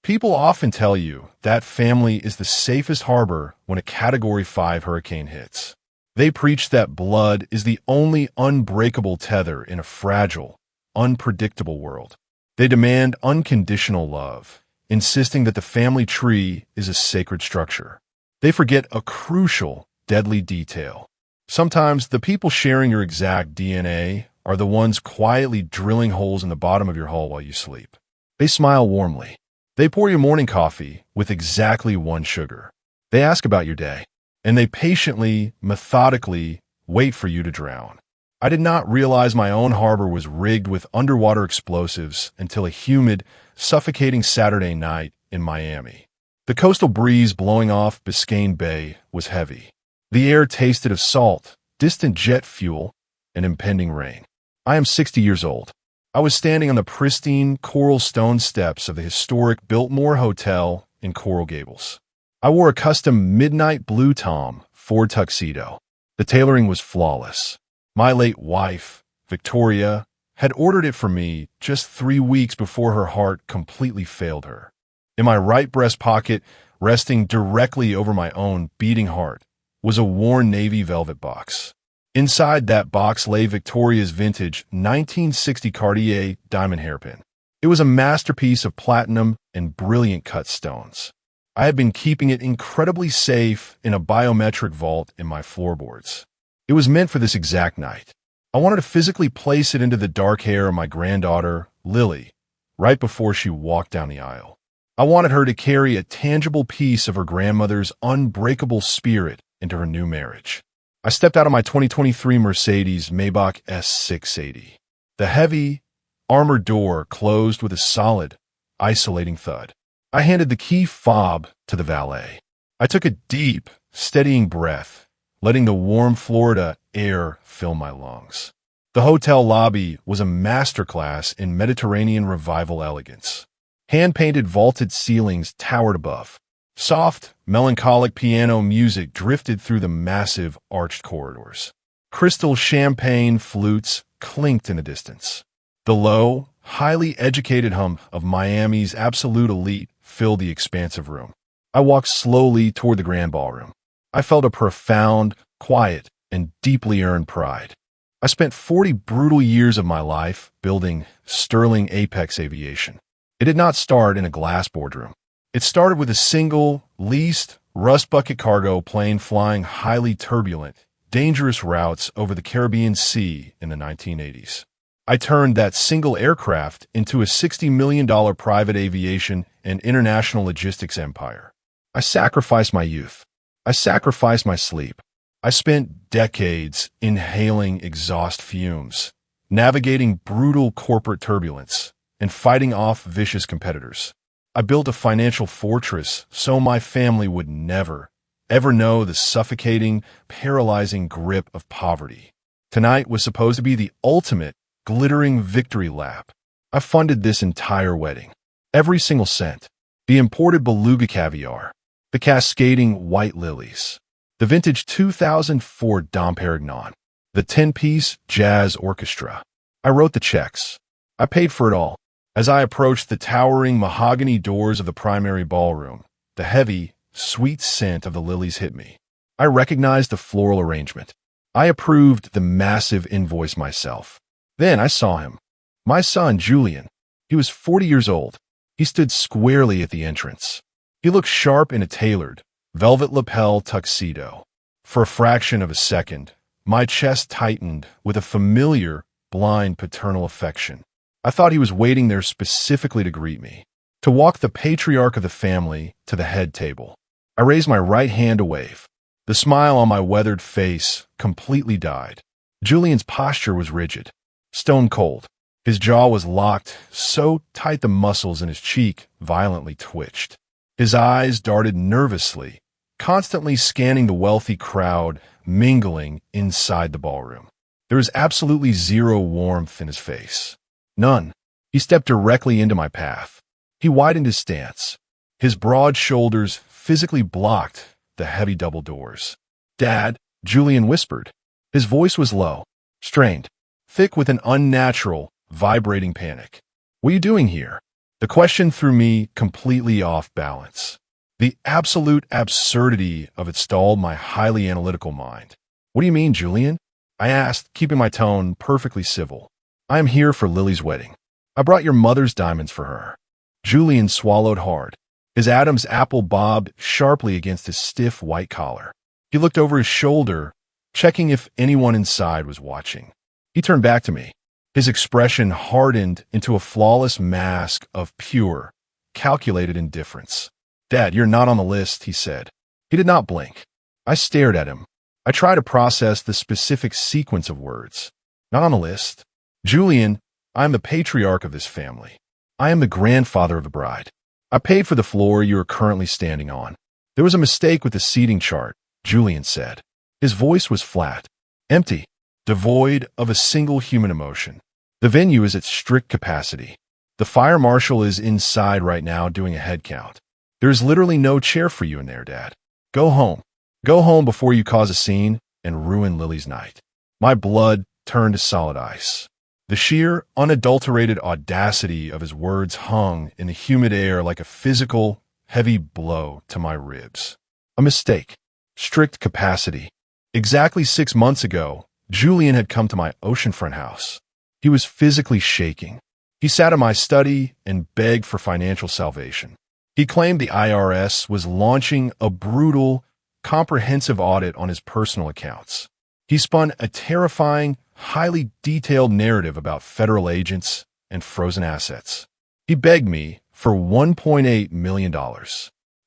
People often tell you that family is the safest harbor when a Category 5 hurricane hits. They preach that blood is the only unbreakable tether in a fragile, unpredictable world. They demand unconditional love, insisting that the family tree is a sacred structure. They forget a crucial, deadly detail. Sometimes the people sharing your exact DNA are the ones quietly drilling holes in the bottom of your hull while you sleep. They smile warmly. They pour your morning coffee with exactly 1 sugar. They ask about your day, and they patiently, methodically wait for you to drown. I did not realize my own harbor was rigged with underwater explosives until a humid, suffocating Saturday night in Miami. The coastal breeze blowing off Biscayne Bay was heavy. The air tasted of salt, distant jet fuel, and impending rain. I am 60 years old. I was standing on the pristine coral stone steps of the historic Biltmore Hotel in Coral Gables. I wore a custom midnight blue tom Ford tuxedo. The tailoring was flawless. My late wife, Victoria, had ordered it for me just 3 weeks before her heart completely failed her. In my right breast pocket, resting directly over my own beating heart, was a worn navy velvet box. Inside that box lay Victoria's vintage 1960 Cartier diamond hairpin. It was a masterpiece of platinum and brilliant cut stones. I had been keeping it incredibly safe in a biometric vault in my floorboards. It was meant for this exact night. I wanted to physically place it into the dark hair of my granddaughter, Lily, right before she walked down the aisle. I wanted her to carry a tangible piece of her grandmother's unbreakable spirit into her new marriage. I stepped out of my 2023 Mercedes Maybach S680. The heavy, armored door closed with a solid, isolating thud. I handed the key fob to the valet. I took a deep, steadying breath, letting the warm Florida air fill my lungs. The hotel lobby was a masterclass in Mediterranean revival elegance. Hand-painted vaulted ceilings towered above. Soft, melancholic piano music drifted through the massive, arched corridors. Crystal champagne flutes clinked in the distance. The low, highly educated hum of Miami's absolute elite filled the expansive room. I walked slowly toward the grand ballroom. I felt a profound, quiet, and deeply earned pride. I spent 40 brutal years of my life building sterling apex aviation. It did not start in a glass boardroom. It started with a single, leased, rust bucket cargo plane flying highly turbulent, dangerous routes over the Caribbean Sea in the 1980s. I turned that single aircraft into a $60 million private aviation and international logistics empire. I sacrificed my youth. I sacrificed my sleep. I spent decades inhaling exhaust fumes, navigating brutal corporate turbulence, and fighting off vicious competitors. I built a financial fortress so my family would never, ever know the suffocating, paralyzing grip of poverty. Tonight was supposed to be the ultimate, glittering victory lap. I funded this entire wedding. Every single cent. The imported beluga caviar. The cascading white lilies. The vintage 2004 Dom Perignon. The 10-piece jazz orchestra. I wrote the checks. I paid for it all. As I approached the towering mahogany doors of the primary ballroom, the heavy, sweet scent of the lilies hit me. I recognized the floral arrangement. I approved the massive invoice myself. Then I saw him. My son, Julian. He was 40 years old. He stood squarely at the entrance. He looked sharp in a tailored, velvet lapel tuxedo. For a fraction of a second, my chest tightened with a familiar, blind paternal affection. I thought he was waiting there specifically to greet me, to walk the patriarch of the family to the head table. I raised my right hand to wave. The smile on my weathered face completely died. Julian's posture was rigid, stone cold. His jaw was locked so tight the muscles in his cheek violently twitched. His eyes darted nervously, constantly scanning the wealthy crowd mingling inside the ballroom. There was absolutely zero warmth in his face. None. He stepped directly into my path. He widened his stance. His broad shoulders physically blocked the heavy double doors. "Dad," Julian whispered. His voice was low, strained, thick with an unnatural, vibrating panic. "What are you doing here?" The question threw me completely off balance. The absolute absurdity of it stalled my highly analytical mind. What do you mean, Julian? I asked, keeping my tone perfectly civil. I am here for Lily's wedding. I brought your mother's diamonds for her. Julian swallowed hard. His Adam's apple bobbed sharply against his stiff white collar. He looked over his shoulder, checking if anyone inside was watching. He turned back to me. His expression hardened into a flawless mask of pure, calculated indifference. Dad, you're not on the list, he said. He did not blink. I stared at him. I tried to process the specific sequence of words. Not on the list. Julian, I am the patriarch of this family. I am the grandfather of the bride. I paid for the floor you are currently standing on. There was a mistake with the seating chart, Julian said. His voice was flat, empty, devoid of a single human emotion. The venue is at strict capacity. The fire marshal is inside right now doing a head count. There is literally no chair for you in there, Dad. Go home. Go home before you cause a scene and ruin Lily's night. My blood turned to solid ice. The sheer, unadulterated audacity of his words hung in the humid air like a physical, heavy blow to my ribs. A mistake. Strict capacity. Exactly 6 months ago, Julian had come to my oceanfront house. He was physically shaking. He sat in my study and begged for financial salvation. He claimed the IRS was launching a brutal, comprehensive audit on his personal accounts. He spun a terrifying, highly detailed narrative about federal agents and frozen assets. He begged me for $1.8 million.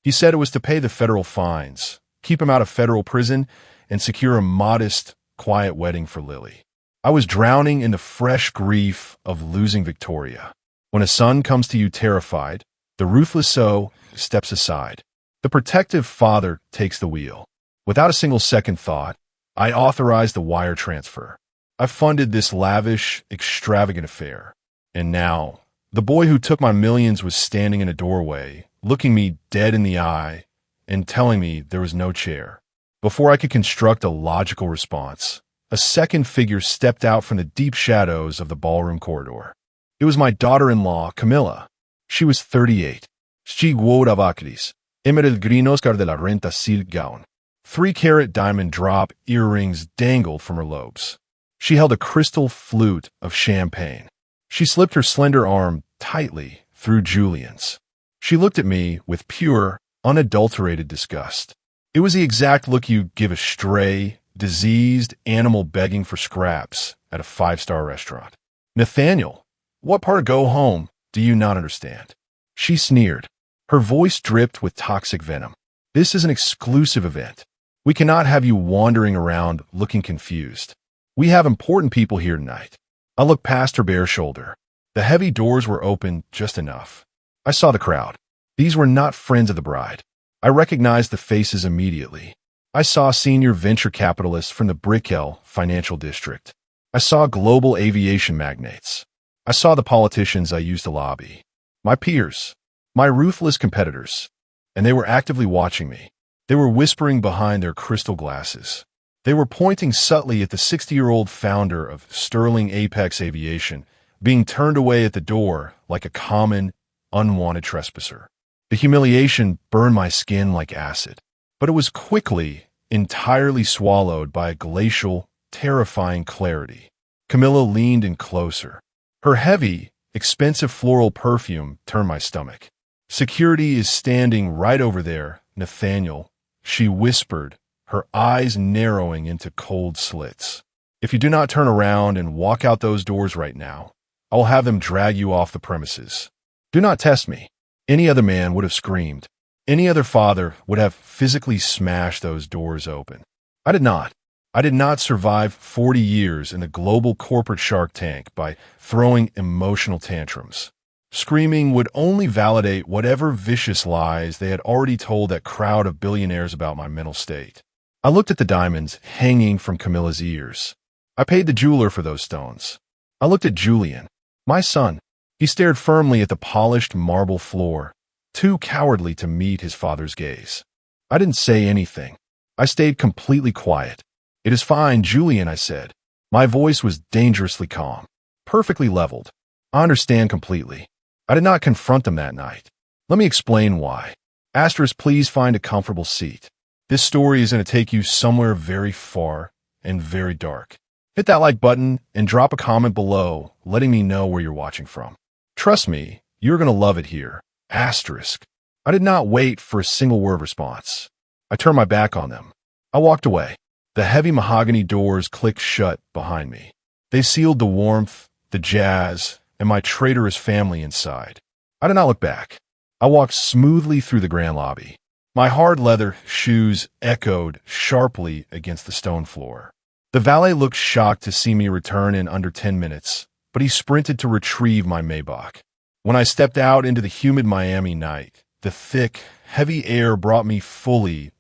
He said it was to pay the federal fines, keep him out of federal prison, and secure a modest, quiet wedding for Lily. I was drowning in the fresh grief of losing Victoria. When a son comes to you terrified, the ruthless soul steps aside. The protective father takes the wheel. Without a single second thought, I authorized the wire transfer. I funded this lavish, extravagant affair. And now, the boy who took my millions was standing in a doorway, looking me dead in the eye and telling me there was no chair. Before I could construct a logical response, a second figure stepped out from the deep shadows of the ballroom corridor. It was my daughter-in-law, Camilla. She was 38. She wore vaqueris, emerald green Oscar de la Renta silk gown. 3-carat diamond drop earrings dangled from her lobes. She held a crystal flute of champagne. She slipped her slender arm tightly through Julian's. She looked at me with pure, unadulterated disgust. It was the exact look you'd give a stray, diseased animal begging for scraps at a 5-star restaurant. Nathaniel, what part of go home do you not understand? She sneered. Her voice dripped with toxic venom. This is an exclusive event. We cannot have you wandering around looking confused. We have important people here tonight. I looked past her bare shoulder. The heavy doors were open just enough. I saw the crowd. These were not friends of the bride. I recognized the faces immediately. I saw senior venture capitalists from the Brickell financial district. I saw global aviation magnates. I saw the politicians I used to lobby. My peers. My ruthless competitors. And they were actively watching me. They were whispering behind their crystal glasses. They were pointing subtly at the 60-year-old founder of Sterling Apex Aviation, being turned away at the door like a common, unwanted trespasser. The humiliation burned my skin like acid, but it was quickly, entirely swallowed by a glacial, terrifying clarity. Camilla leaned in closer. Her heavy, expensive floral perfume turned my stomach. Security is standing right over there, Nathaniel, she whispered, her eyes narrowing into cold slits. If you do not turn around and walk out those doors right now, I will have them drag you off the premises. Do not test me. Any other man would have screamed. Any other father would have physically smashed those doors open. I did not. I did not survive 40 years in the global corporate shark tank by throwing emotional tantrums. Screaming would only validate whatever vicious lies they had already told that crowd of billionaires about my mental state. I looked at the diamonds hanging from Camilla's ears. I paid the jeweler for those stones. I looked at Julian, my son. He stared firmly at the polished marble floor, too cowardly to meet his father's gaze. I didn't say anything. I stayed completely quiet. It is fine, Julian, I said. My voice was dangerously calm, perfectly leveled. I understand completely. I did not confront them that night. Let me explain why. Asterisk, please find a comfortable seat. This story is going to take you somewhere very far and very dark. Hit that like button and drop a comment below letting me know where you're watching from. Trust me, you're going to love it here. Asterisk. I did not wait for a single word response. I turned my back on them. I walked away. The heavy mahogany doors clicked shut behind me. They sealed the warmth, the jazz, and my traitorous family inside. I did not look back. I walked smoothly through the grand lobby. My hard leather shoes echoed sharply against the stone floor. The valet looked shocked to see me return in under 10 minutes, but he sprinted to retrieve my Maybach. When I stepped out into the humid Miami night, the thick, heavy air brought me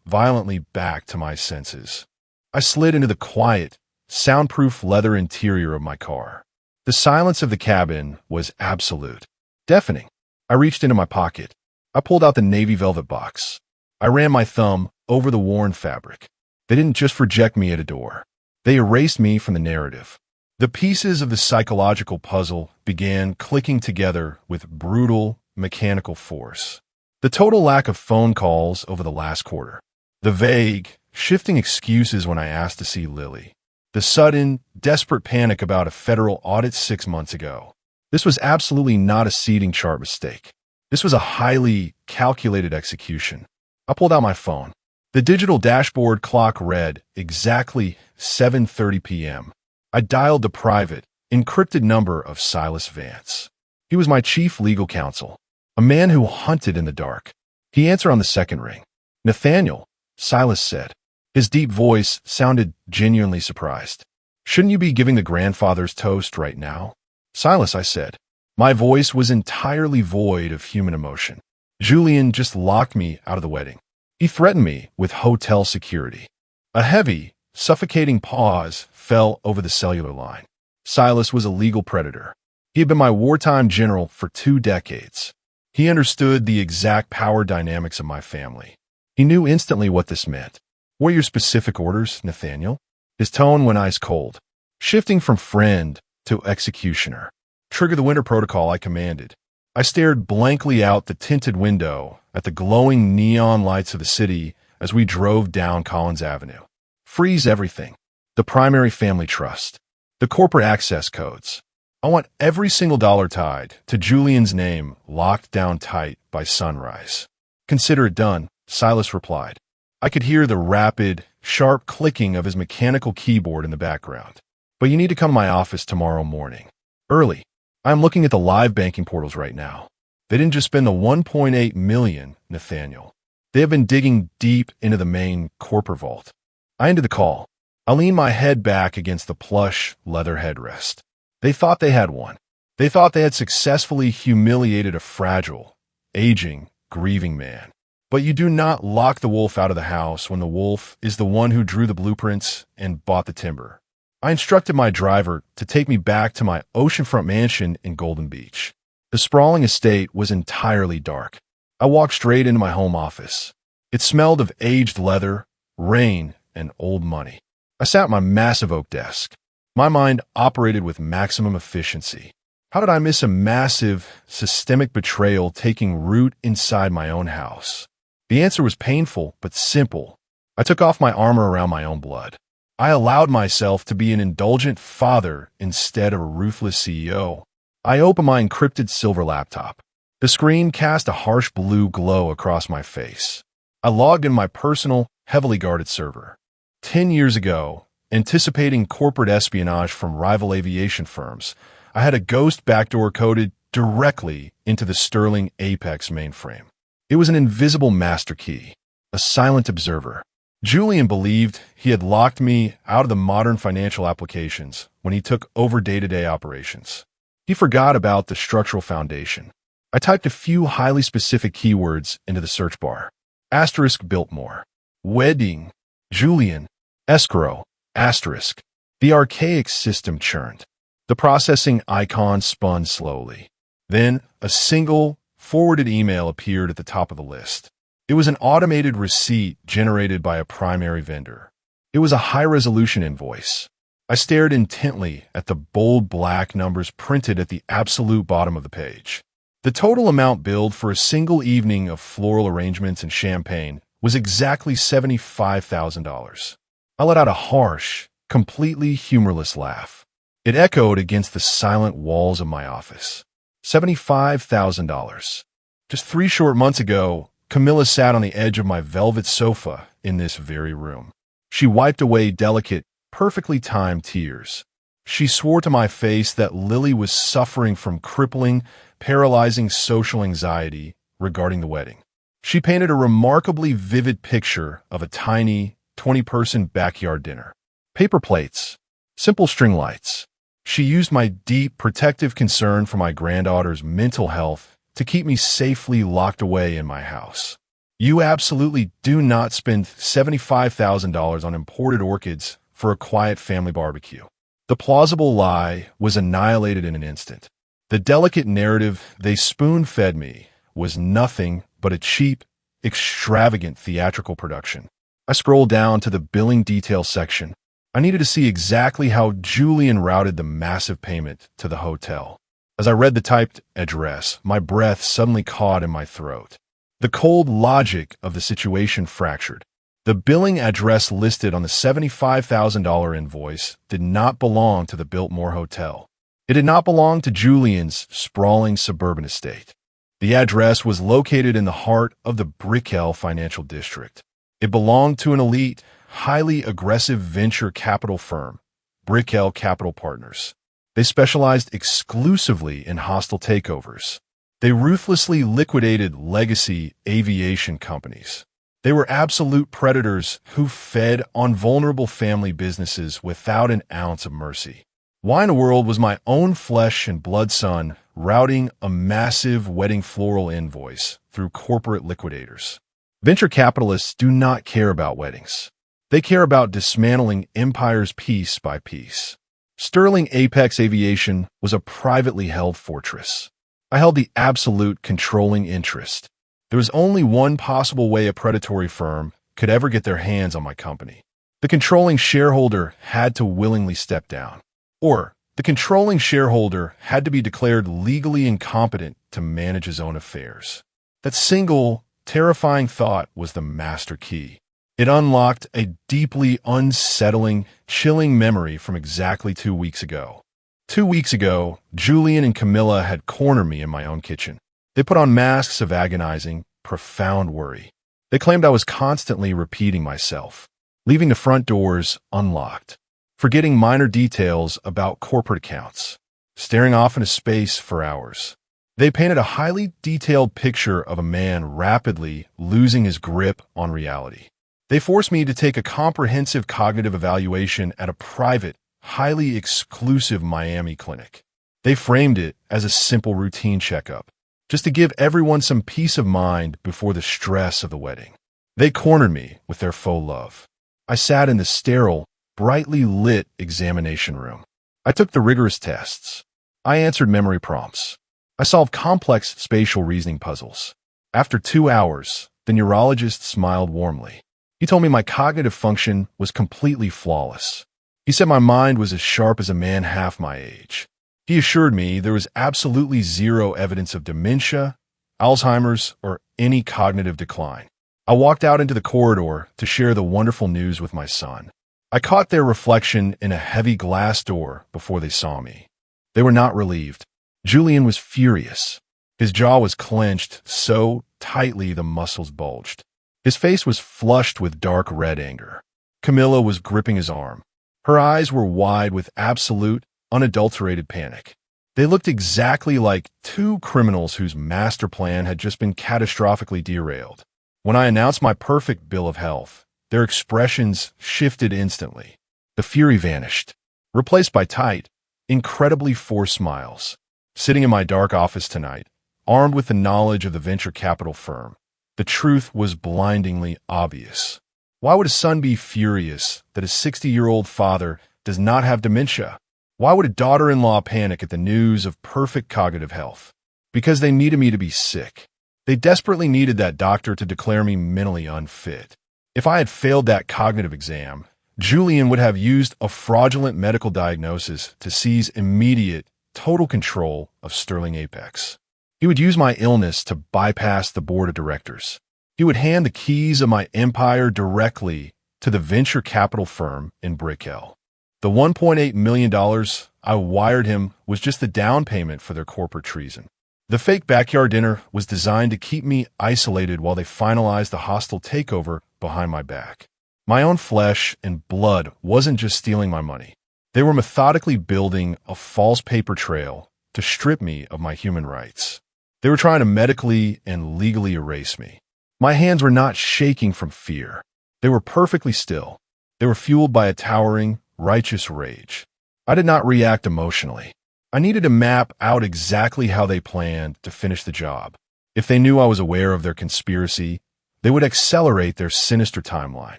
violently back to my senses. I slid into the quiet, soundproof leather interior of my car. The silence of the cabin was absolute, deafening. I reached into my pocket. I pulled out the navy velvet box. I ran my thumb over the worn fabric. They didn't just reject me at a door. They erased me from the narrative. The pieces of the psychological puzzle began clicking together with brutal, mechanical force. The total lack of phone calls over the last quarter. The vague, shifting excuses when I asked to see Lily. The sudden, desperate panic about a federal audit 6 months ago. This was absolutely not a seating chart mistake. This was a highly calculated execution. I pulled out my phone. The digital dashboard clock read exactly 7:30 p.m. I dialed the private, encrypted number of Silas Vance. He was my chief legal counsel, a man who hunted in the dark. He answered on the second ring. "Nathaniel," Silas said. His deep voice sounded genuinely surprised. "Shouldn't you be giving the grandfather's toast right now?" "Silas," I said. My voice was entirely void of human emotion. "Julian just locked me out of the wedding. He threatened me with hotel security." A heavy, suffocating pause fell over the cellular line. Silas was a legal predator. He had been my wartime general for 2 decades. He understood the exact power dynamics of my family. He knew instantly what this meant. "What are your specific orders, Nathaniel?" His tone went ice cold, shifting from friend to executioner. "Trigger the winter protocol," I commanded. I stared blankly out the tinted window at the glowing neon lights of the city as we drove down Collins Avenue. "Freeze everything. The primary family trust. The corporate access codes. I want every single dollar tied to Julian's name locked down tight by sunrise." "Consider it done," Silas replied. I could hear the rapid, sharp clicking of his mechanical keyboard in the background. "But you need to come to my office tomorrow morning. Early. I'm looking at the live banking portals right now. They didn't just spend the $1.8 million, Nathaniel. They have been digging deep into the main corporate vault." I ended the call. I leaned my head back against the plush leather headrest. They thought they had won. They thought they had successfully humiliated a fragile, aging, grieving man. But you do not lock the wolf out of the house when the wolf is the one who drew the blueprints and bought the timber. I instructed my driver to take me back to my oceanfront mansion in Golden Beach. The sprawling estate was entirely dark. I walked straight into my home office. It smelled of aged leather, rain, and old money. I sat at my massive oak desk. My mind operated with maximum efficiency. How did I miss a massive, systemic betrayal taking root inside my own house? The answer was painful, but simple. I took off my armor around my own blood. I allowed myself to be an indulgent father instead of a ruthless CEO. I opened my encrypted silver laptop. The screen cast a harsh blue glow across my face. I logged in my personal, heavily guarded server. 10 years ago, anticipating corporate espionage from rival aviation firms, I had a ghost backdoor coded directly into the Sterling Apex mainframe. It was an invisible master key, a silent observer. Julian believed he had locked me out of the modern financial applications when he took over day-to-day operations. He forgot about the structural foundation. I typed a few highly specific keywords into the search bar. Asterisk Biltmore. Wedding. Julian. Escrow. Asterisk. The archaic system churned. The processing icon spun slowly. Then a single forwarded email appeared at the top of the list. It was an automated receipt generated by a primary vendor. It was a high-resolution invoice. I stared intently at the bold black numbers printed at the absolute bottom of the page. The total amount billed for a single evening of floral arrangements and champagne was exactly $75,000. I let out a harsh, completely humorless laugh. It echoed against the silent walls of my office. $75,000. Just 3 short months ago, Camilla sat on the edge of my velvet sofa in this very room. She wiped away delicate, perfectly timed tears. She swore to my face that Lily was suffering from crippling, paralyzing social anxiety regarding the wedding. She painted a remarkably vivid picture of a tiny, 20-person backyard dinner. Paper plates, simple string lights. She used my deep, protective concern for my granddaughter's mental health to keep me safely locked away in my house. You absolutely do not spend $75,000 on imported orchids for a quiet family barbecue. The plausible lie was annihilated in an instant. The delicate narrative they spoon-fed me was nothing but a cheap, extravagant theatrical production. I scrolled down to the billing details section. I needed to see exactly how Julian routed the massive payment to the hotel. As I read the typed address, my breath suddenly caught in my throat. The cold logic of the situation fractured. The billing address listed on the $75,000 invoice did not belong to the Biltmore Hotel. It did not belong to Julian's sprawling suburban estate. The address was located in the heart of the Brickell financial district. It belonged to an elite, highly aggressive venture capital firm, Brickell Capital Partners. They specialized exclusively in hostile takeovers. They ruthlessly liquidated legacy aviation companies. They were absolute predators who fed on vulnerable family businesses without an ounce of mercy. Why in the world was my own flesh and blood son routing a massive wedding floral invoice through corporate liquidators? Venture capitalists do not care about weddings. They care about dismantling empires piece by piece. Sterling Apex Aviation was a privately held fortress. I held the absolute controlling interest. There was only one possible way a predatory firm could ever get their hands on my company. The controlling shareholder had to willingly step down. Or the controlling shareholder had to be declared legally incompetent to manage his own affairs. That single, terrifying thought was the master key. It unlocked a deeply unsettling, chilling memory from exactly 2 weeks ago. 2 weeks ago, Julian and Camilla had cornered me in my own kitchen. They put on masks of agonizing, profound worry. They claimed I was constantly repeating myself, leaving the front doors unlocked, forgetting minor details about corporate accounts, staring off into space for hours. They painted a highly detailed picture of a man rapidly losing his grip on reality. They forced me to take a comprehensive cognitive evaluation at a private, highly exclusive Miami clinic. They framed it as a simple routine checkup, just to give everyone some peace of mind before the stress of the wedding. They cornered me with their faux love. I sat in the sterile, brightly lit examination room. I took the rigorous tests. I answered memory prompts. I solved complex spatial reasoning puzzles. After 2 hours, the neurologist smiled warmly. He told me my cognitive function was completely flawless. He said my mind was as sharp as a man half my age. He assured me there was absolutely zero evidence of dementia, Alzheimer's, or any cognitive decline. I walked out into the corridor to share the wonderful news with my son. I caught their reflection in a heavy glass door before they saw me. They were not relieved. Julian was furious. His jaw was clenched so tightly the muscles bulged. His face was flushed with dark red anger. Camilla was gripping his arm. Her eyes were wide with absolute, unadulterated panic. They looked exactly like 2 criminals whose master plan had just been catastrophically derailed. When I announced my perfect bill of health, their expressions shifted instantly. The fury vanished, replaced by tight, incredibly forced smiles. Sitting in my dark office tonight, armed with the knowledge of the venture capital firm, the truth was blindingly obvious. Why would a son be furious that a 60-year-old father does not have dementia? Why would a daughter-in-law panic at the news of perfect cognitive health? Because they needed me to be sick. They desperately needed that doctor to declare me mentally unfit. If I had failed that cognitive exam, Julian would have used a fraudulent medical diagnosis to seize immediate, total control of Sterling Apex. He would use my illness to bypass the board of directors. He would hand the keys of my empire directly to the venture capital firm in Brickell. The $1.8 million I wired him was just the down payment for their corporate treason. The fake backyard dinner was designed to keep me isolated while they finalized the hostile takeover behind my back. My own flesh and blood wasn't just stealing my money. They were methodically building a false paper trail to strip me of my human rights. They were trying to medically and legally erase me. My hands were not shaking from fear. They were perfectly still. They were fueled by a towering, righteous rage. I did not react emotionally. I needed to map out exactly how they planned to finish the job. If they knew I was aware of their conspiracy, they would accelerate their sinister timeline.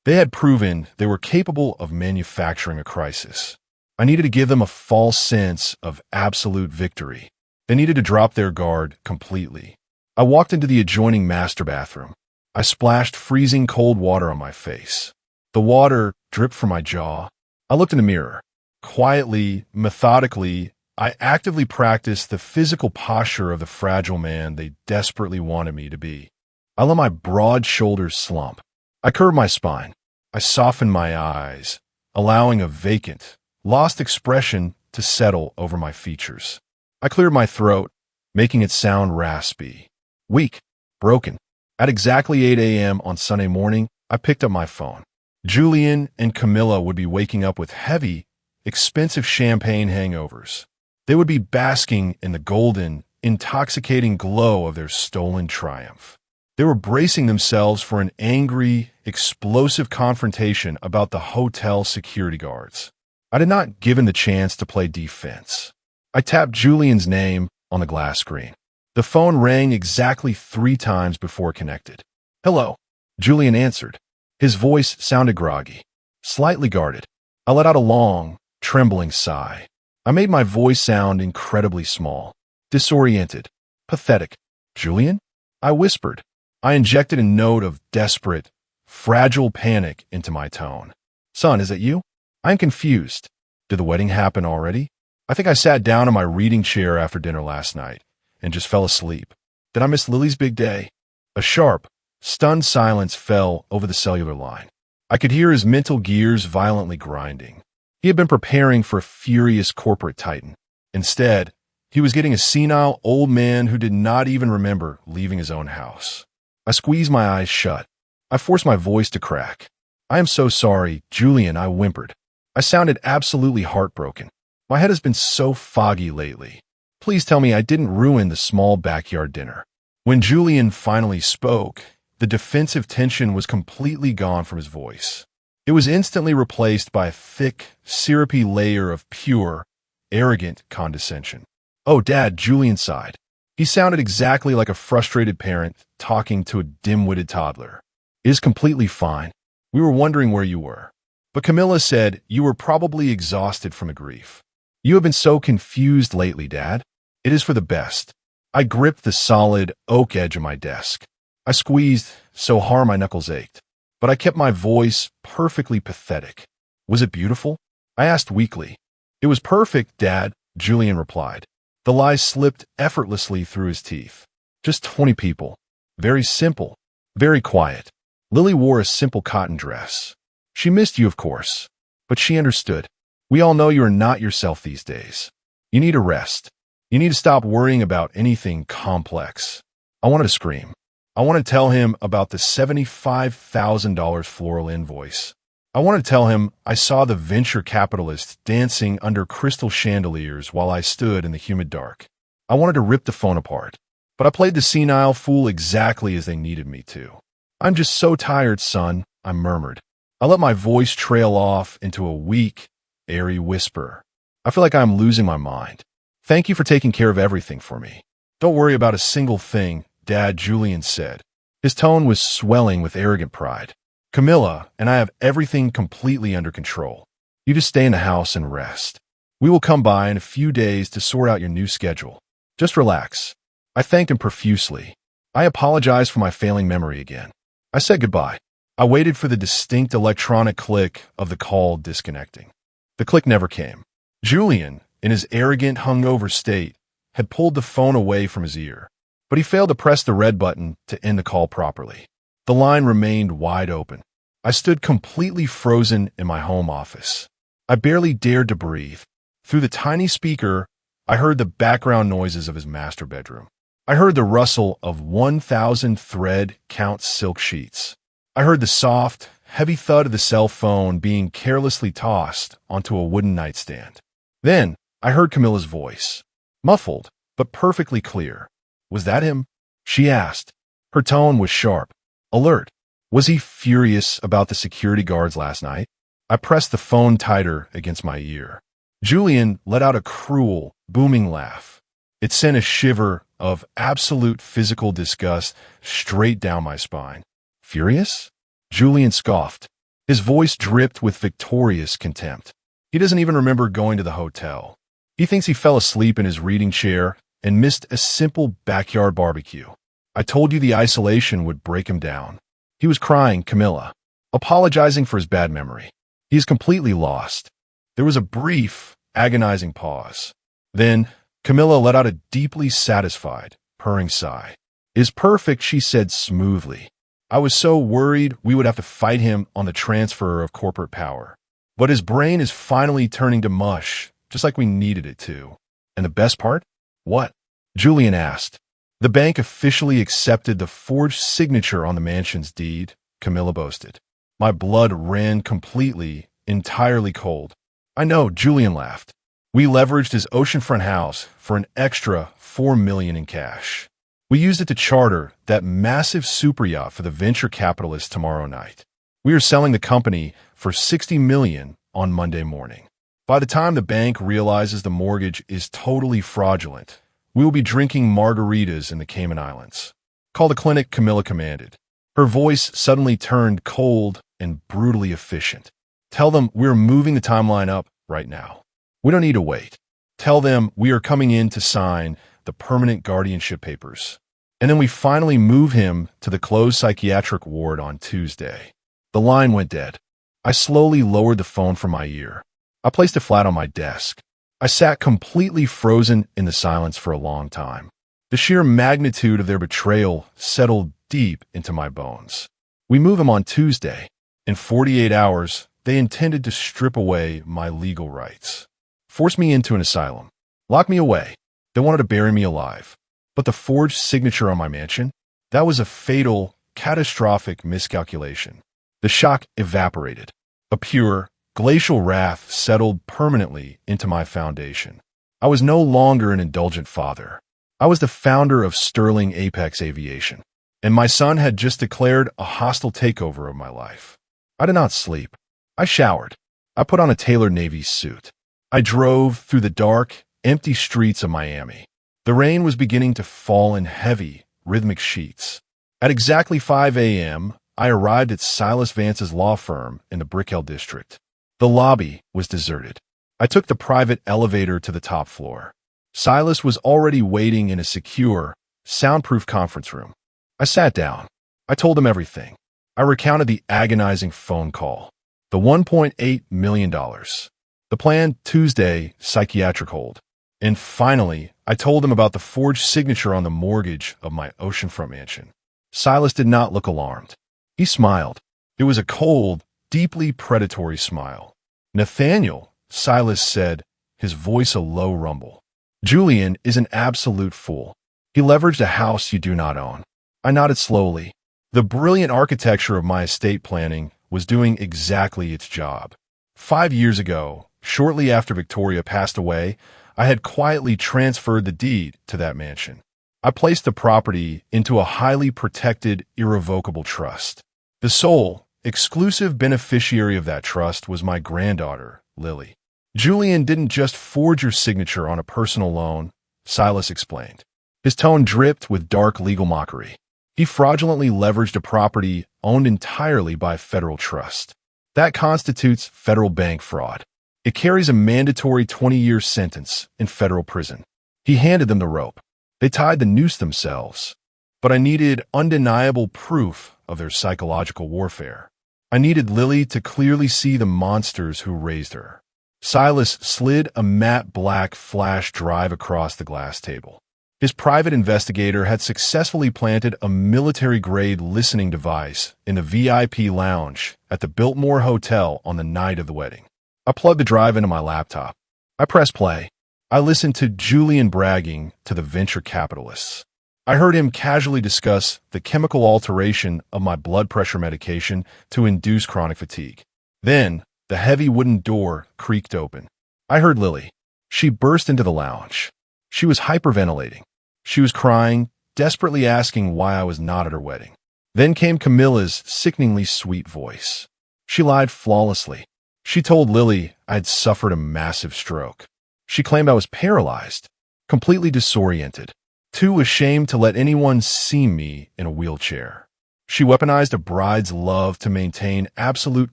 They had proven they were capable of manufacturing a crisis. I needed to give them a false sense of absolute victory. They needed to drop their guard completely. I walked into the adjoining master bathroom. I splashed freezing cold water on my face. The water dripped from my jaw. I looked in the mirror. Quietly, methodically, I actively practiced the physical posture of the fragile man they desperately wanted me to be. I let my broad shoulders slump. I curved my spine. I softened my eyes, allowing a vacant, lost expression to settle over my features. I cleared my throat, making it sound raspy, weak, broken. At exactly 8 a.m. on Sunday morning, I picked up my phone. Julian and Camilla would be waking up with heavy, expensive champagne hangovers. They would be basking in the golden, intoxicating glow of their stolen triumph. They were bracing themselves for an angry, explosive confrontation about the hotel security guards. I did not give him the chance to play defense. I tapped Julian's name on the glass screen. The phone rang exactly 3 times before it connected. "Hello," Julian answered. His voice sounded groggy, slightly guarded. I let out a long, trembling sigh. I made my voice sound incredibly small, disoriented, pathetic. "Julian?" I whispered. I injected a note of desperate, fragile panic into my tone. "Son, is it you? I'm confused. Did the wedding happen already? I think I sat down in my reading chair after dinner last night and just fell asleep. Did I miss Lily's big day?" A sharp, stunned silence fell over the cellular line. I could hear his mental gears violently grinding. He had been preparing for a furious corporate titan. Instead, he was getting a senile old man who did not even remember leaving his own house. I squeezed my eyes shut. I forced my voice to crack. "I am so sorry, Julian," I whimpered. I sounded absolutely heartbroken. My head has been so foggy lately. Please tell me I didn't ruin the small backyard dinner. When Julian finally spoke, the defensive tension was completely gone from his voice. It was instantly replaced by a thick, syrupy layer of pure, arrogant condescension. "Oh, Dad," Julian sighed. He sounded exactly like a frustrated parent talking to a dim-witted toddler. "It is completely fine. We were wondering where you were. But Camilla said you were probably exhausted from the grief. You have been so confused lately, Dad. It is for the best." I gripped the solid oak edge of my desk. I squeezed so hard my knuckles ached. But I kept my voice perfectly pathetic. "Was it beautiful?" I asked weakly. "It was perfect, Dad," Julian replied. The lies slipped effortlessly through his teeth. "Just 20 people. Very simple. Very quiet. Lily wore a simple cotton dress. She missed you, of course. But she understood. We all know you are not yourself these days. You need a rest. You need to stop worrying about anything complex." I wanted to scream. I wanted to tell him about the $75,000 floral invoice. I wanted to tell him I saw the venture capitalists dancing under crystal chandeliers while I stood in the humid dark. I wanted to rip the phone apart, but I played the senile fool exactly as they needed me to. "I'm just so tired, son," I murmured. I let my voice trail off into a weak, airy whisper. "I feel like I'm losing my mind. Thank you for taking care of everything for me. Don't worry about a single thing, Dad," Julian said. His tone was swelling with arrogant pride. "Camilla and I have everything completely under control. You just stay in the house and rest. We will come by in a few days to sort out your new schedule. Just relax." I thanked him profusely. I apologized for my failing memory again. I said goodbye. I waited for the distinct electronic click of the call disconnecting. The click never came. Julian, in his arrogant, hungover state, had pulled the phone away from his ear, but he failed to press the red button to end the call properly. The line remained wide open. I stood completely frozen in my home office. I barely dared to breathe. Through the tiny speaker, I heard the background noises of his master bedroom. I heard the rustle of 1,000 thread count silk sheets. I heard the soft, heavy thud of the cell phone being carelessly tossed onto a wooden nightstand. Then, I heard Camilla's voice. Muffled, but perfectly clear. Was that him? She asked. Her tone was sharp, alert. Was he furious about the security guards last night? I pressed the phone tighter against my ear. Julian let out a cruel, booming laugh. It sent a shiver of absolute physical disgust straight down my spine. Furious? Julian scoffed. His voice dripped with victorious contempt. He doesn't even remember going to the hotel. He thinks he fell asleep in his reading chair and missed a simple backyard barbecue. I told you the isolation would break him down. He was crying, Camilla, apologizing for his bad memory. He is completely lost. There was a brief, agonizing pause. Then, Camilla let out a deeply satisfied, purring sigh. Is perfect, she said smoothly. I was so worried we would have to fight him on the transfer of corporate power. But his brain is finally turning to mush, just like we needed it to. And the best part? What? Julian asked. The bank officially accepted the forged signature on the mansion's deed, Camilla boasted. My blood ran completely, entirely cold. I know, Julian laughed. We leveraged his oceanfront house for an extra $4 million in cash. We used it to charter that massive super yacht for the venture capitalists tomorrow night. We are selling the company for $60 million on Monday morning. By the time the bank realizes the mortgage is totally fraudulent, we will be drinking margaritas in the Cayman Islands. Call the clinic, Camilla commanded. Her voice suddenly turned cold and brutally efficient. Tell them we're moving the timeline up right now. We don't need to wait. Tell them we are coming in to sign the permanent guardianship papers. And then we finally move him to the closed psychiatric ward on Tuesday. The line went dead. I slowly lowered the phone from my ear. I placed it flat on my desk. I sat completely frozen in the silence for a long time. The sheer magnitude of their betrayal settled deep into my bones. We move him on Tuesday. In 48 hours, they intended to strip away my legal rights. Force me into an asylum. Lock me away. They wanted to bury me alive. But the forged signature on my mansion? That was a fatal, catastrophic miscalculation. The shock evaporated. A pure, glacial wrath settled permanently into my foundation. I was no longer an indulgent father. I was the founder of Sterling Apex Aviation, and my son had just declared a hostile takeover of my life. I did not sleep. I showered. I put on a tailored Navy suit. I drove through the dark, empty streets of Miami. The rain was beginning to fall in heavy, rhythmic sheets. At exactly 5 a.m., I arrived at Silas Vance's law firm in the Brickell district. The lobby was deserted. I took the private elevator to the top floor. Silas was already waiting in a secure, soundproof conference room. I sat down. I told him everything. I recounted the agonizing phone call, the $1.8 million, the planned Tuesday psychiatric hold, and finally, I told him about the forged signature on the mortgage of my oceanfront mansion. Silas did not look alarmed. He smiled. It was a cold, deeply predatory smile. Nathaniel, Silas said, his voice a low rumble. Julian is an absolute fool. He leveraged a house you do not own. I nodded slowly. The brilliant architecture of my estate planning was doing exactly its job. 5 years ago, shortly after Victoria passed away, I had quietly transferred the deed to that mansion. I placed the property into a highly protected, irrevocable trust. The sole, exclusive beneficiary of that trust was my granddaughter, Lily. Julian didn't just forge your signature on a personal loan, Silas explained. His tone dripped with dark legal mockery. He fraudulently leveraged a property owned entirely by a federal trust. That constitutes federal bank fraud. It carries a mandatory 20-year sentence in federal prison. He handed them the rope. They tied the noose themselves. But I needed undeniable proof of their psychological warfare. I needed Lily to clearly see the monsters who raised her. Silas slid a matte black flash drive across the glass table. His private investigator had successfully planted a military-grade listening device in the VIP lounge at the Biltmore Hotel on the night of the wedding. I plugged the drive into my laptop. I pressed play. I listened to Julian bragging to the venture capitalists. I heard him casually discuss the chemical alteration of my blood pressure medication to induce chronic fatigue. Then, the heavy wooden door creaked open. I heard Lily. She burst into the lounge. She was hyperventilating. She was crying, desperately asking why I was not at her wedding. Then came Camilla's sickeningly sweet voice. She lied flawlessly. She told Lily I had suffered a massive stroke. She claimed I was paralyzed, completely disoriented, too ashamed to let anyone see me in a wheelchair. She weaponized a bride's love to maintain absolute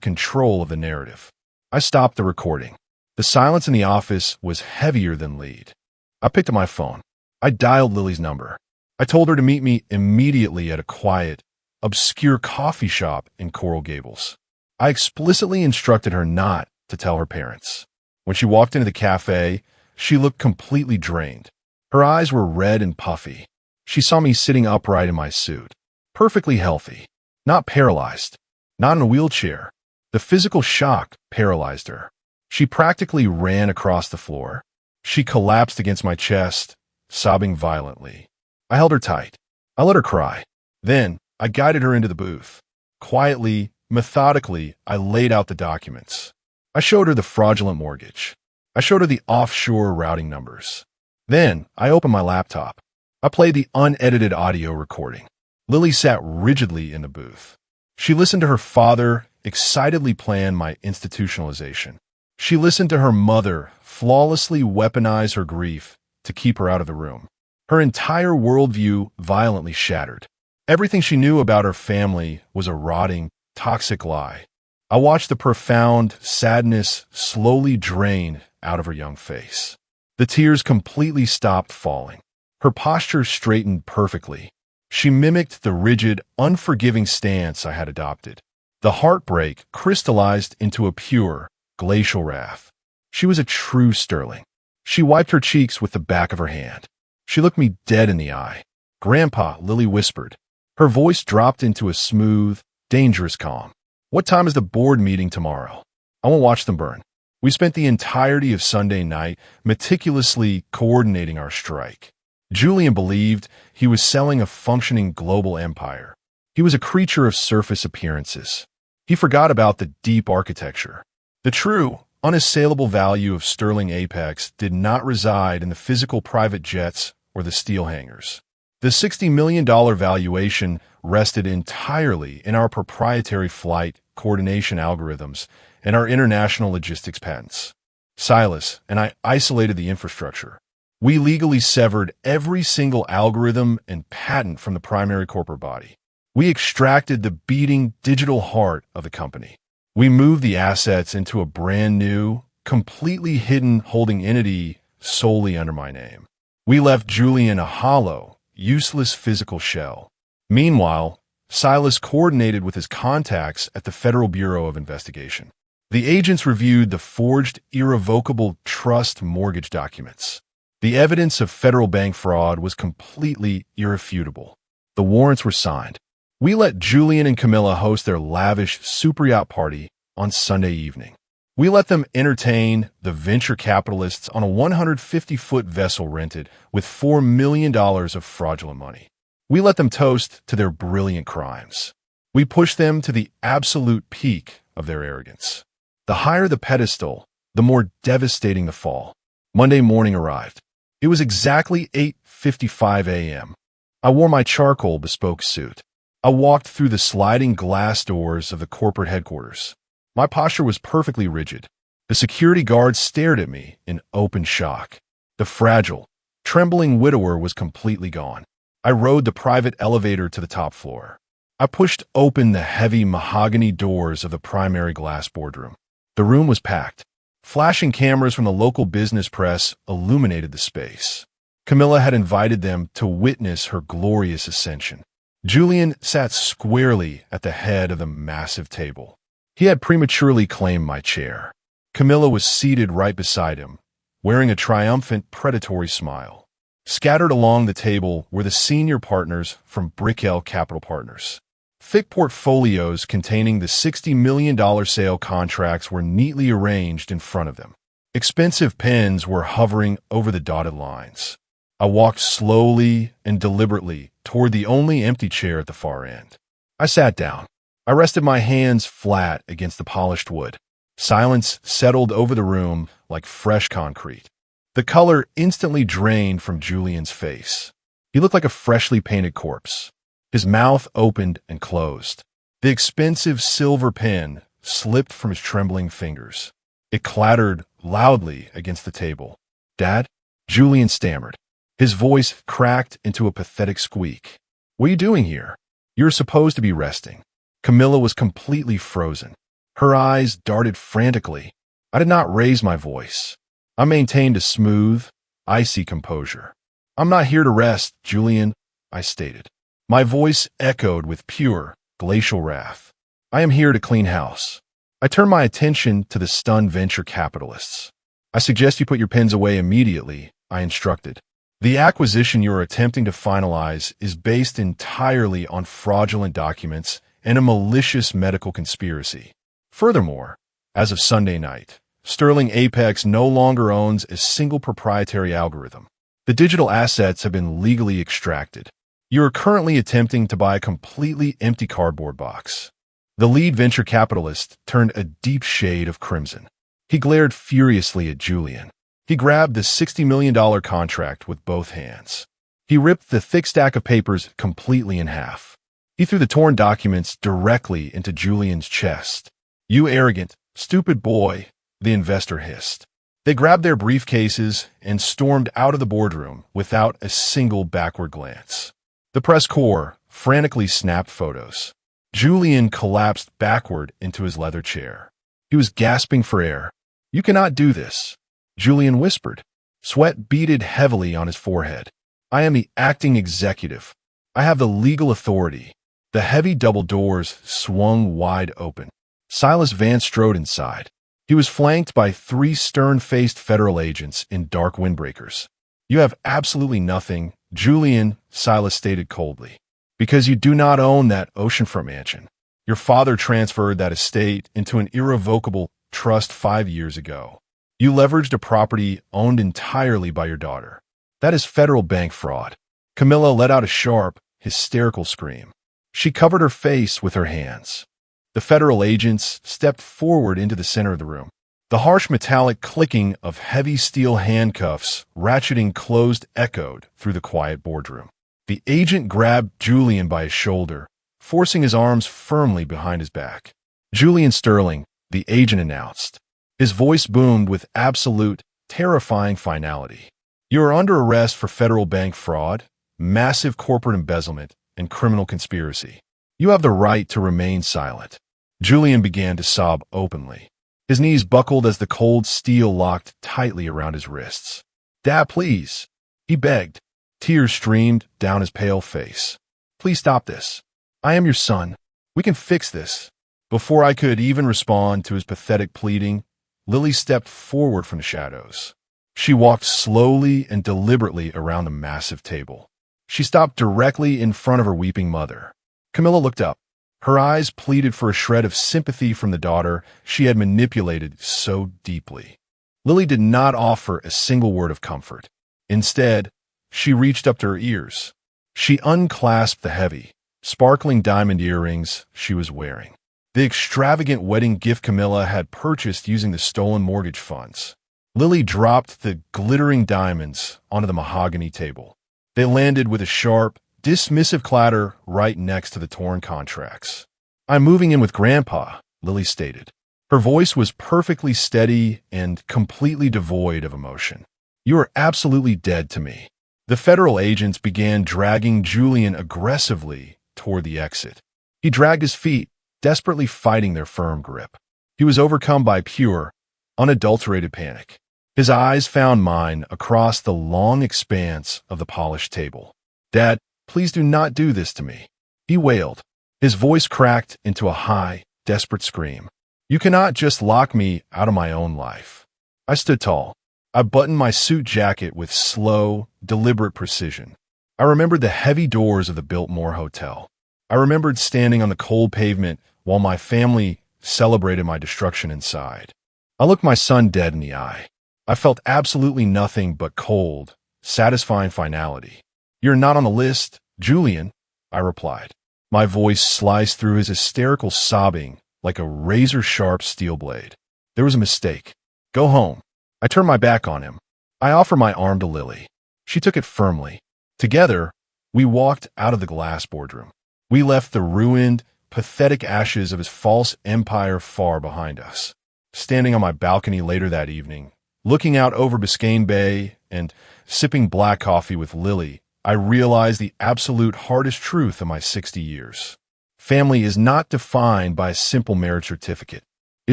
control of the narrative. I stopped the recording. The silence in the office was heavier than lead. I picked up my phone. I dialed Lily's number. I told her to meet me immediately at a quiet, obscure coffee shop in Coral Gables. I explicitly instructed her not to tell her parents. When she walked into the cafe, she looked completely drained. Her eyes were red and puffy. She saw me sitting upright in my suit, perfectly healthy, not paralyzed, not in a wheelchair. The physical shock paralyzed her. She practically ran across the floor. She collapsed against my chest, sobbing violently. I held her tight. I let her cry. Then, I guided her into the booth. Quietly, methodically, I laid out the documents. I showed her the fraudulent mortgage. I showed her the offshore routing numbers. Then, I opened my laptop. I played the unedited audio recording. Lily sat rigidly in the booth. She listened to her father excitedly plan my institutionalization. She listened to her mother flawlessly weaponize her grief to keep her out of the room. Her entire worldview violently shattered. Everything she knew about her family was a rotting, toxic lie. I watched the profound sadness slowly drain out of her young face. The tears completely stopped falling. Her posture straightened perfectly. She mimicked the rigid, unforgiving stance I had adopted. The heartbreak crystallized into a pure, glacial wrath. She was a true sterling. She wiped her cheeks with the back of her hand. She looked me dead in the eye. "Grandpa," Lily whispered. Her voice dropped into a smooth, dangerous calm. "What time is the board meeting tomorrow? I won't watch them burn." We spent the entirety of Sunday night meticulously coordinating our strike. Julian believed he was selling a functioning global empire. He was a creature of surface appearances. He forgot about the deep architecture. The true, unassailable value of Sterling Apex did not reside in the physical private jets or the steel hangars. The $60 million valuation rested entirely in our proprietary flight coordination algorithms and our international logistics patents. Silas and I isolated the infrastructure. We legally severed every single algorithm and patent from the primary corporate body. We extracted the beating digital heart of the company. We moved the assets into a brand new, completely hidden holding entity solely under my name. We left Julian a hollow, useless physical shell. Meanwhile, Silas coordinated with his contacts at the Federal Bureau of Investigation. The agents reviewed the forged, irrevocable trust mortgage documents. The evidence of federal bank fraud was completely irrefutable. The warrants were signed. We let Julian and Camilla host their lavish super yacht party on Sunday evening. We let them entertain the venture capitalists on a 150-foot vessel rented with $4 million of fraudulent money. We let them toast to their brilliant crimes. We pushed them to the absolute peak of their arrogance. The higher the pedestal, the more devastating the fall. Monday morning arrived. It was exactly 8:55 a.m. I wore my charcoal bespoke suit. I walked through the sliding glass doors of the corporate headquarters. My posture was perfectly rigid. The security guards stared at me in open shock. The fragile, trembling widower was completely gone. I rode the private elevator to the top floor. I pushed open the heavy mahogany doors of the primary glass boardroom. The room was packed. Flashing cameras from the local business press illuminated the space. Camilla had invited them to witness her glorious ascension. Julian sat squarely at the head of the massive table. He had prematurely claimed my chair. Camilla was seated right beside him, wearing a triumphant, predatory smile. Scattered along the table were the senior partners from Brickell Capital Partners. Thick portfolios containing the $60 million sale contracts were neatly arranged in front of them. Expensive pens were hovering over the dotted lines. I walked slowly and deliberately toward the only empty chair at the far end. I sat down. I rested my hands flat against the polished wood. Silence settled over the room like fresh concrete. The color instantly drained from Julian's face. He looked like a freshly painted corpse. His mouth opened and closed. The expensive silver pen slipped from his trembling fingers. It clattered loudly against the table. "Dad?" Julian stammered. His voice cracked into a pathetic squeak. "What are you doing here? You're supposed to be resting." Camilla was completely frozen. Her eyes darted frantically. I did not raise my voice. I maintained a smooth, icy composure. "I'm not here to rest, Julian," I stated. My voice echoed with pure, glacial wrath. "I am here to clean house." I turned my attention to the stunned venture capitalists. "I suggest you put your pens away immediately," I instructed. "The acquisition you are attempting to finalize is based entirely on fraudulent documents and a malicious medical conspiracy. Furthermore, as of Sunday night, Sterling Apex no longer owns a single proprietary algorithm. The digital assets have been legally extracted. You are currently attempting to buy a completely empty cardboard box." The lead venture capitalist turned a deep shade of crimson. He glared furiously at Julian. He grabbed the $60 million contract with both hands. He ripped the thick stack of papers completely in half. He threw the torn documents directly into Julian's chest. "You arrogant, stupid boy," the investor hissed. They grabbed their briefcases and stormed out of the boardroom without a single backward glance. The press corps frantically snapped photos. Julian collapsed backward into his leather chair. He was gasping for air. "You cannot do this," Julian whispered. Sweat beaded heavily on his forehead. "I am the acting executive. I have the legal authority." The heavy double doors swung wide open. Silas Vance strode inside. He was flanked by 3 stern-faced federal agents in dark windbreakers. "You have absolutely nothing," Julian, Silas stated coldly, "because you do not own that oceanfront mansion. Your father transferred that estate into an irrevocable trust 5 years ago. You leveraged a property owned entirely by your daughter. That is federal bank fraud." Camilla let out a sharp, hysterical scream. She covered her face with her hands. The federal agents stepped forward into the center of the room. The harsh metallic clicking of heavy steel handcuffs ratcheting closed echoed through the quiet boardroom. The agent grabbed Julian by his shoulder, forcing his arms firmly behind his back. "Julian Sterling," the agent announced. His voice boomed with absolute, terrifying finality. "You are under arrest for federal bank fraud, massive corporate embezzlement, and criminal conspiracy. You have the right to remain silent." Julian began to sob openly. His knees buckled as the cold steel locked tightly around his wrists. "Dad, please," he begged. Tears streamed down his pale face. "Please stop this. I am your son. We can fix this." Before I could even respond to his pathetic pleading, Lily stepped forward from the shadows. She walked slowly and deliberately around the massive table. She stopped directly in front of her weeping mother. Camilla looked up. Her eyes pleaded for a shred of sympathy from the daughter she had manipulated so deeply. Lily did not offer a single word of comfort. Instead, she reached up to her ears. She unclasped the heavy, sparkling diamond earrings she was wearing. The extravagant wedding gift Camilla had purchased using the stolen mortgage funds. Lily dropped the glittering diamonds onto the mahogany table. They landed with a sharp, dismissive clatter right next to the torn contracts. "I'm moving in with Grandpa," Lily stated. Her voice was perfectly steady and completely devoid of emotion. "You are absolutely dead to me." The federal agents began dragging Julian aggressively toward the exit. He dragged his feet, desperately fighting their firm grip. He was overcome by pure, unadulterated panic. His eyes found mine across the long expanse of the polished table. "Dad, please do not do this to me," he wailed. His voice cracked into a high, desperate scream. You cannot just lock me out of my own life. I stood tall. I buttoned my suit jacket with slow, deliberate precision. I remembered the heavy doors of the Biltmore Hotel. I remembered standing on the cold pavement while my family celebrated my destruction inside. I looked my son dead in the eye. I felt absolutely nothing but cold, satisfying finality. "You're not on the list, Julian," I replied. My voice sliced through his hysterical sobbing like a razor-sharp steel blade. "There was a mistake. Go home." I turned my back on him. I offered my arm to Lily. She took it firmly. Together, we walked out of the glass boardroom. We left the ruined, pathetic ashes of his false empire far behind us. Standing on my balcony later that evening, looking out over Biscayne Bay and sipping black coffee with Lily, I realized the absolute hardest truth of my 60 years. Family is not defined by a simple marriage certificate. It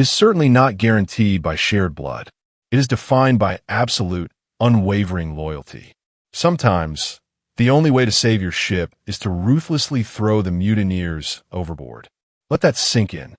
is certainly not guaranteed by shared blood. It is defined by absolute, unwavering loyalty. Sometimes, the only way to save your ship is to ruthlessly throw the mutineers overboard. Let that sink in.